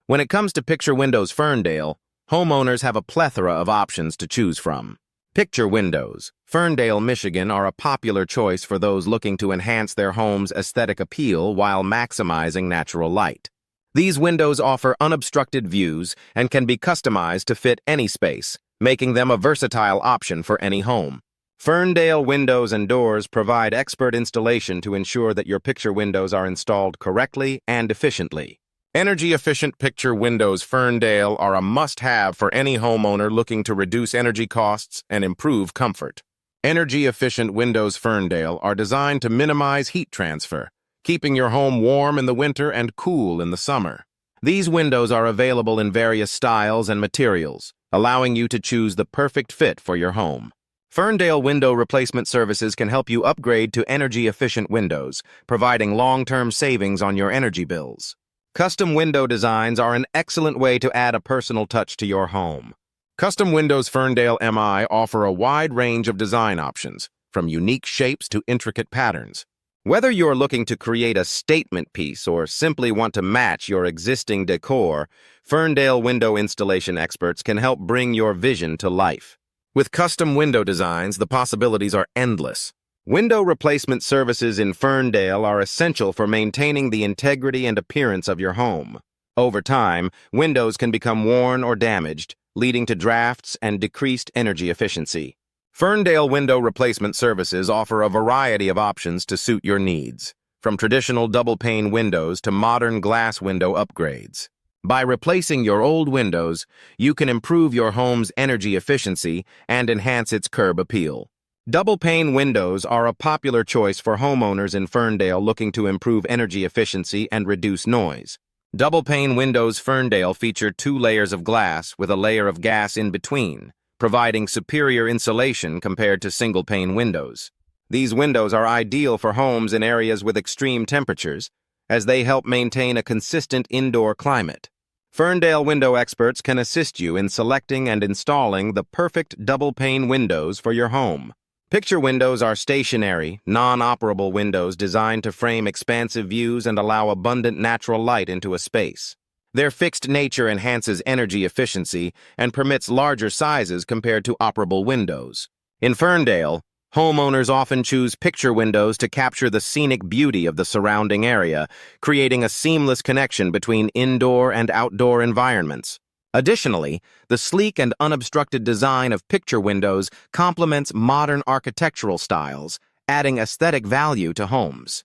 When it comes to Picture Windows Ferndale, homeowners have a plethora of options to choose from. Picture Windows, Ferndale, Michigan are a popular choice for those looking to enhance their home's aesthetic appeal while maximizing natural light. These windows offer unobstructed views and can be customized to fit any space, making them a versatile option for any home. Ferndale Windows and Doors provide expert installation to ensure that your picture windows are installed correctly and efficiently. Energy-efficient Picture Windows Ferndale are a must-have for any homeowner looking to reduce energy costs and improve comfort. Energy-efficient Windows Ferndale are designed to minimize heat transfer, keeping your home warm in the winter and cool in the summer. These windows are available in various styles and materials, allowing you to choose the perfect fit for your home. Ferndale Window Replacement Services can help you upgrade to energy-efficient windows, providing long-term savings on your energy bills. Custom window designs are an excellent way to add a personal touch to your home. Custom Windows Ferndale MI offer a wide range of design options, from unique shapes to intricate patterns. Whether you're looking to create a statement piece or simply want to match your existing decor, Ferndale window installation experts can help bring your vision to life. With custom window designs, the possibilities are endless. Window replacement services in Ferndale are essential for maintaining the integrity and appearance of your home. Over time, windows can become worn or damaged, leading to drafts and decreased energy efficiency. Ferndale Window Replacement Services offer a variety of options to suit your needs, from traditional double-pane windows to modern glass window upgrades. By replacing your old windows, you can improve your home's energy efficiency and enhance its curb appeal. Double-pane windows are a popular choice for homeowners in Ferndale looking to improve energy efficiency and reduce noise. Double-pane windows Ferndale feature 2 layers of glass with a layer of gas in between, providing superior insulation compared to single-pane windows. These windows are ideal for homes in areas with extreme temperatures, as they help maintain a consistent indoor climate. Ferndale window experts can assist you in selecting and installing the perfect double-pane windows for your home. Picture windows are stationary, non-operable windows designed to frame expansive views and allow abundant natural light into a space. Their fixed nature enhances energy efficiency and permits larger sizes compared to operable windows. In Ferndale, homeowners often choose picture windows to capture the scenic beauty of the surrounding area, creating a seamless connection between indoor and outdoor environments. Additionally, the sleek and unobstructed design of picture windows complements modern architectural styles, adding aesthetic value to homes.